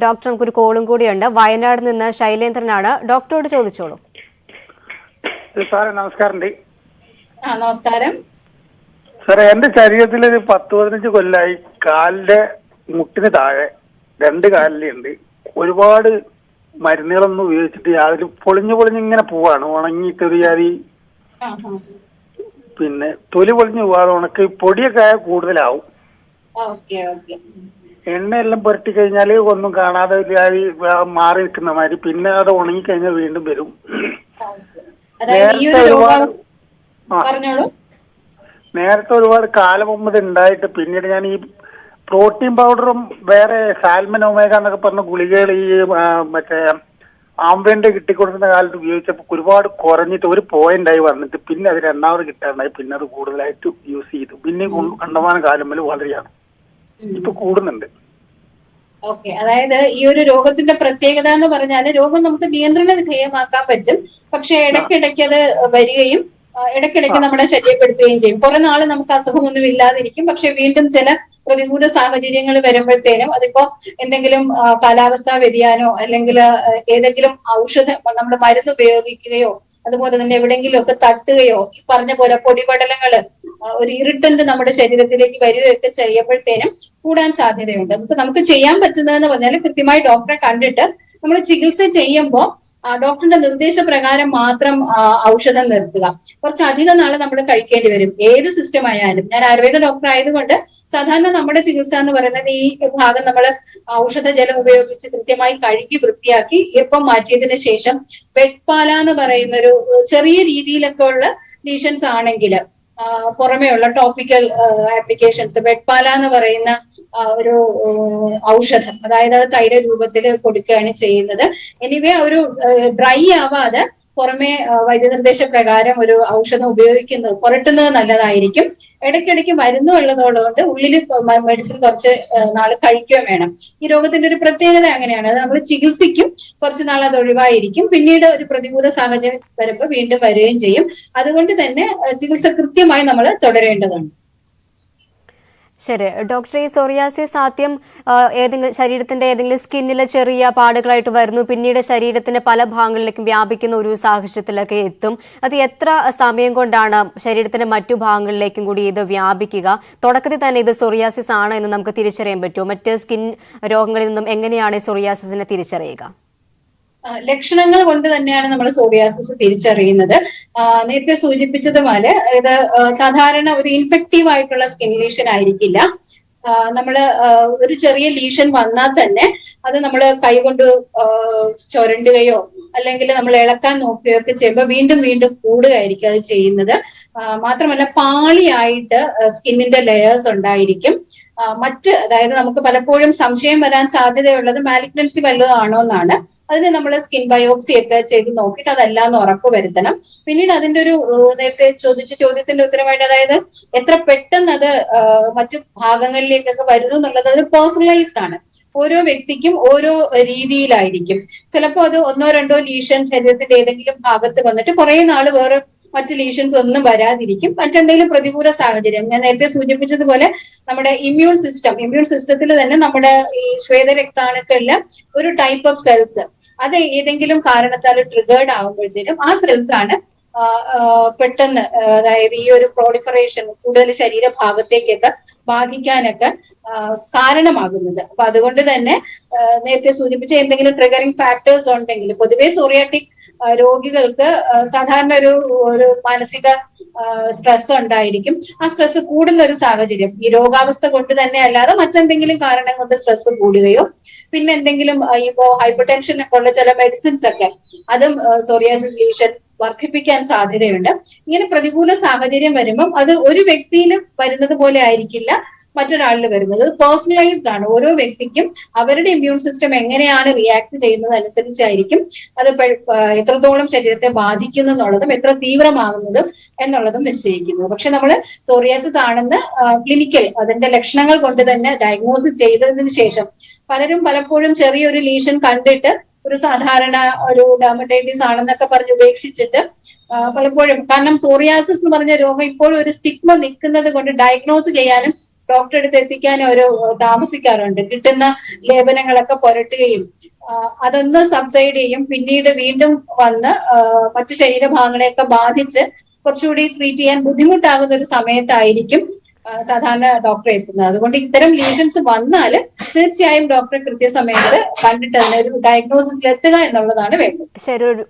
Doctor നമുക്കൊരു കോളും കൂടിയുണ്ട്. വയനാട് നിന്ന് ശൈലേന്ദ്രനാണ്. ഡോക്ടറോട് ചോദിച്ചോളൂ. സാറേ നമസ്കാരം. നമസ്കാരം സാറേ, എന്റെ ശരീരത്തിൽ ഒരു 10-15 കൊല്ലായി കാലിന്റെ മുട്ടിന് താഴെ 2 കാലിലുണ്ട് ഒരുപാട് മരുന്നുകളൊന്നും ഉപയോഗിച്ചിട്ട് യാതൊരു പൊളിഞ്ഞിങ്ങനെ പോവാണ്. ഉണങ്ങിയിട്ടൊരു ജാതി പിന്നെ തൊലി പൊളിഞ്ഞു പോവാതെ ഉണക്ക് പൊടിയൊക്കെ കൂടുതലാവും. എണ്ണയെല്ലാം പുരട്ടി കഴിഞ്ഞാൽ ഒന്നും കാണാതെ മാറി നിൽക്കുന്ന മാതിരി, പിന്നെ അത് ഉണങ്ങി കഴിഞ്ഞാൽ വീണ്ടും വരും. നേരത്തെ ഒരുപാട് കാലം മുമ്പ് ഉണ്ടായിട്ട് പിന്നീട് ഞാൻ ഈ പ്രോട്ടീൻ പൗഡറും വേറെ സാൽമൻ ഒമേഗ എന്നൊക്കെ പറഞ്ഞ ഗുളികകൾ ഈ മറ്റേ ആംബിയന്റ് കിട്ടിക്കൊണ്ടിരുന്ന കാലത്ത് ഉപയോഗിച്ചപ്പോൾ ഒരുപാട് കുറഞ്ഞിട്ട് ഒരു പോയിന്റായി വന്നിട്ട് പിന്നെ അത് രണ്ടാമത് കിട്ടാണ്ടായി. പിന്നെ അത് കൂടുതലായിട്ട് യൂസ് ചെയ്തു. പിന്നെ കണ്ടമാനം കാലം മുതൽ വളരെയാണ് ഇപ്പൊ കൂടുന്നുണ്ട്. ഓക്കെ, അതായത് ഈ ഒരു രോഗത്തിന്റെ പ്രത്യേകത എന്ന് പറഞ്ഞാല് രോഗം നമുക്ക് നിയന്ത്രണ വിധേയമാക്കാൻ പറ്റും. പക്ഷെ ഇടയ്ക്കിടയ്ക്ക് അത് വരികയും ഇടയ്ക്കിടയ്ക്ക് നമ്മളെ ശല്യപ്പെടുത്തുകയും ചെയ്യും. കുറെ നാള് നമുക്ക് അസുഖമൊന്നും ഇല്ലാതിരിക്കും. പക്ഷെ വീണ്ടും ചില പ്രതികൂല സാഹചര്യങ്ങൾ വരുമ്പോഴത്തേനും അതിപ്പോ എന്തെങ്കിലും കാലാവസ്ഥാ വ്യതിയാനോ അല്ലെങ്കിൽ ഏതെങ്കിലും ഔഷധം നമ്മൾ മരുന്ന് ഉപയോഗിക്കുകയോ അതുപോലെ തന്നെ എവിടെയെങ്കിലും ഒക്കെ തട്ടുകയോ ഈ പറഞ്ഞ പോലെ പൊടിപടലങ്ങള് ഒരു ഇറിറ്റന്റ് നമ്മുടെ ശരീരത്തിലേക്ക് വരികയൊക്കെ ചെയ്യുമ്പോഴത്തേനും കൂടാൻ സാധ്യതയുണ്ട്. നമുക്ക് ചെയ്യാൻ പറ്റുന്നതെന്ന് പറഞ്ഞാൽ കൃത്യമായി ഡോക്ടറെ കണ്ടിട്ട് നമ്മൾ ചികിത്സ ചെയ്യുമ്പോൾ ഡോക്ടറിന്റെ നിർദ്ദേശപ്രകാരം മാത്രം ഔഷധം നിർത്തുക. കുറച്ചധികം നാളെ നമ്മൾ കഴിക്കേണ്ടി വരും. ഏത് സിസ്റ്റം ആയാലും. ഞാൻ ആയുർവേദ ഡോക്ടർ ആയതുകൊണ്ട് സാധാരണ നമ്മുടെ ചികിത്സ എന്ന് പറയുന്നത് ഈ ഭാഗം നമ്മൾ ഔഷധ ജലം ഉപയോഗിച്ച് കൃത്യമായി കഴുകി വൃത്തിയാക്കി ഈർപ്പം മാറ്റിയതിനു ശേഷം വെട്പാല എന്ന് പറയുന്ന ഒരു ചെറിയ രീതിയിലൊക്കെ ഉള്ള ലീഷൻസ് ആണെങ്കിൽ പുറമേയുള്ള ടോപ്പിക്കൽ ആപ്ലിക്കേഷൻസ് വെട്പാല എന്ന് പറയുന്ന ഒരു ഔഷധം, അതായത് അത് തൈല രൂപത്തിൽ കൊടുക്കുകയാണ് ചെയ്യുന്നത്. എനിവേ ഒരു ഡ്രൈ ആവാതെ പുറമെ വൈദ്യനിർദ്ദേശപ്രകാരം ഒരു ഔഷധം ഉപയോഗിക്കുന്നത് പുരട്ടുന്നത് നല്ലതായിരിക്കും. ഇടയ്ക്കിടയ്ക്ക് മരുന്ന് ഉള്ളതുകൊണ്ട് ഉള്ളിൽ മെഡിസിൻ കുറച്ച് നാൾ കഴിക്കുകയും വേണം. ഈ രോഗത്തിന്റെ ഒരു പ്രത്യേകത അങ്ങനെയാണ്. അത് നമ്മൾ ചികിത്സിക്കും, കുറച്ച് നാൾ അത് ഒഴിവായിരിക്കും, പിന്നീട് ഒരു പ്രതികൂല സാഹചര്യം വരുമ്പോൾ വീണ്ടും വരികയും ചെയ്യും. അതുകൊണ്ട് തന്നെ ചികിത്സ കൃത്യമായി നമ്മൾ തുടരേണ്ടതാണ്. ശരി ഡോക്ടർ, ഈ സോറിയാസിസ് ആദ്യം ഏതെങ്കിലും ശരീരത്തിന്റെ ഏതെങ്കിലും സ്കിന്നിലെ ചെറിയ പാടുകളായിട്ട് വരുന്നു, പിന്നീട് ശരീരത്തിന്റെ പല ഭാഗങ്ങളിലേക്കും വ്യാപിക്കുന്ന ഒരു സാഹചര്യത്തിലൊക്കെ എത്തും. അത് എത്ര സമയം കൊണ്ടാണ് ശരീരത്തിന്റെ മറ്റു ഭാഗങ്ങളിലേക്കും കൂടി ഇത് വ്യാപിക്കുക? തുടക്കത്തിൽ തന്നെ ഇത് സോറിയാസിസ് ആണ് എന്ന് നമുക്ക് തിരിച്ചറിയാൻ പറ്റുമോ? മറ്റ് സ്കിൻ രോഗങ്ങളിൽ നിന്നും എങ്ങനെയാണ് സോറിയാസിസിനെ തിരിച്ചറിയുക? ലക്ഷണങ്ങൾ കൊണ്ട് തന്നെയാണ് നമ്മൾ സോറിയാസിസ് തിരിച്ചറിയുന്നത്. നേരത്തെ സൂചിപ്പിച്ചതുപോലെ ഇത് സാധാരണ ഒരു ഇൻഫെക്റ്റീവ് ആയിട്ടുള്ള സ്കിൻ ലീഷൻ ആയിരിക്കില്ല. നമ്മള് ഒരു ചെറിയ ലീഷൻ വന്നാൽ തന്നെ അത് നമ്മൾ കൈകൊണ്ട് ചുരണ്ടുകയോ അല്ലെങ്കിൽ നമ്മൾ ഇളക്കാൻ നോക്കുകയോ ഒക്കെ ചെയ്യുമ്പോൾ വീണ്ടും വീണ്ടും കൂടുകയായിരിക്കും അത് ചെയ്യുന്നത്. മാത്രമല്ല പാളിയായിട്ട് സ്കിന്നിന്റെ ലെയേഴ്സ് ഉണ്ടായിരിക്കും. അതായത് നമുക്ക് പലപ്പോഴും സംശയം വരാൻ സാധ്യതയുള്ളത് മാലിഗ്നൻസി വല്ലതാണോ എന്നാണ്. അതിന് നമ്മൾ സ്കിൻ ബയോപ്സി ഒക്കെ ചെയ്ത് നോക്കിയിട്ട് അതല്ല എന്ന് ഉറപ്പ് വരുത്തണം. പിന്നീട് അതിന്റെ ഒരു നേരത്തെ ചോദിച്ച ചോദ്യത്തിന്റെ ഉത്തരമായിട്ട്, അതായത് എത്ര പെട്ടെന്ന് അത് മറ്റു ഭാഗങ്ങളിലേക്കൊക്കെ വരുന്നു എന്നുള്ളത് ഒരു പേഴ്സണലൈസ്ഡ് ആണ്. ഓരോ വ്യക്തിക്കും ഓരോ രീതിയിലായിരിക്കും. ചിലപ്പോൾ അത് 1-2 ലീഷൻ ശരീരത്തിന്റെ ഏതെങ്കിലും ഭാഗത്ത് വന്നിട്ട് കുറെ നാള് വേറെ മറ്റ് ലീഷൻസ് ഒന്നും വരാതിരിക്കും. മറ്റെന്തെങ്കിലും പ്രതികൂല സാഹചര്യം, ഞാൻ നേരത്തെ സൂചിപ്പിച്ചതുപോലെ നമ്മുടെ ഇമ്മ്യൂൺ സിസ്റ്റത്തിൽ തന്നെ നമ്മുടെ ഈ ശ്വേതരക്താണുക്കളിലെ ഒരു ടൈപ്പ് ഓഫ് സെൽസ് അത് ഏതെങ്കിലും കാരണത്താൽ ട്രിഗേർഡ് ആകുമ്പോഴത്തേനും ആ സെൽസ് ആണ് പെട്ടെന്ന്, അതായത് ഈ ഒരു പ്രോളിഫറേഷൻ കൂടുതൽ ശരീരഭാഗത്തേക്കൊക്കെ ബാധിക്കാനൊക്കെ കാരണമാകുന്നത്. അപ്പൊ അതുകൊണ്ട് തന്നെ നേരത്തെ സൂചിപ്പിച്ച എന്തെങ്കിലും ട്രിഗറിങ് ഫാക്ടേഴ്സ് ഉണ്ടെങ്കിൽ, പൊതുവെ സോറിയാറ്റിക് രോഗികൾക്ക് സാധാരണ ഒരു മാനസിക സ്ട്രെസ് ഉണ്ടായിരിക്കും. ആ സ്ട്രെസ് കൂടുന്ന ഒരു സാഹചര്യം ഈ രോഗാവസ്ഥ കൊണ്ട് തന്നെ അല്ലാതെ മറ്റെന്തെങ്കിലും കാരണം കൊണ്ട് സ്ട്രെസ് കൂടുകയോ പിന്നെ എന്തെങ്കിലും ഇപ്പോ ഹൈപ്പർ ടെൻഷൻ ഒക്കെ ഉള്ള ചില മെഡിസിൻസ് ഒക്കെ അതും സോറിയാസിസ് ലീഷൻ വർദ്ധിപ്പിക്കാൻ സാധ്യതയുണ്ട്. ഇങ്ങനെ പ്രതികൂല സാഹചര്യം വരുമ്പം അത് ഒരു വ്യക്തിയിൽ വരുന്നത് പോലെ ആയിരിക്കില്ല മറ്റൊരാളിൽ വരുന്നത്. പേഴ്സണലൈസ്ഡ് ആണ്. ഓരോ വ്യക്തിക്കും അവരുടെ ഇമ്മ്യൂൺ സിസ്റ്റം എങ്ങനെയാണ് റിയാക്ട് ചെയ്യുന്നത് അനുസരിച്ചായിരിക്കും അത് എത്രത്തോളം ശരീരത്തെ ബാധിക്കുന്നു എന്നുള്ളതും എത്ര തീവ്രമാകുന്നതും എന്നുള്ളതും നിശ്ചയിക്കുന്നത്. പക്ഷെ നമ്മൾ സോറിയാസിസ് ആണെന്ന് ക്ലിനിക്കൽ അതിന്റെ ലക്ഷണങ്ങൾ കൊണ്ട് തന്നെ ഡയഗ്നോസിസ് ചെയ്തതിനു ശേഷം പലപ്പോഴും ചെറിയൊരു ലീഷൻ കണ്ടിട്ട് ഒരു സാധാരണ ഒരു ഡെർമറ്റൈറ്റിസ് ആണെന്നൊക്കെ പറഞ്ഞ് ഉപേക്ഷിച്ചിട്ട് പലപ്പോഴും, കാരണം സോറിയാസിസ് എന്ന് പറഞ്ഞ രോഗം ഇപ്പോഴും ഒരു സ്റ്റിഗ്മ നിൽക്കുന്നത് കൊണ്ട് ഡയഗ്നോസ് ചെയ്യാനും ഡോക്ടറെ അടുത്ത് എത്തിക്കാൻ ഒരു താമസിക്കാറുണ്ട്. കിട്ടുന്ന ലേപനങ്ങളൊക്കെ പുരട്ടുകയും അതൊന്ന് സബ്സൈഡ് ചെയ്യും, പിന്നീട് വീണ്ടും വന്ന് മറ്റു ശരീരഭാഗങ്ങളെയൊക്കെ ബാധിച്ച് കുറച്ചുകൂടി ട്രീറ്റ് ചെയ്യാൻ ബുദ്ധിമുട്ടാകുന്ന ഒരു സമയത്തായിരിക്കും സാധാരണ ഡോക്ടറെ എത്തുന്നത്. അതുകൊണ്ട് ഇത്തരം ലീഷൻസ് വന്നാൽ തീർച്ചയായും ഡോക്ടറെ കൃത്യസമയത്ത് കണ്ടിട്ട് അതിനൊരു ഡയഗ്നോസിസിൽ എത്തുക എന്നുള്ളതാണ് വേണ്ടത്. ശരി.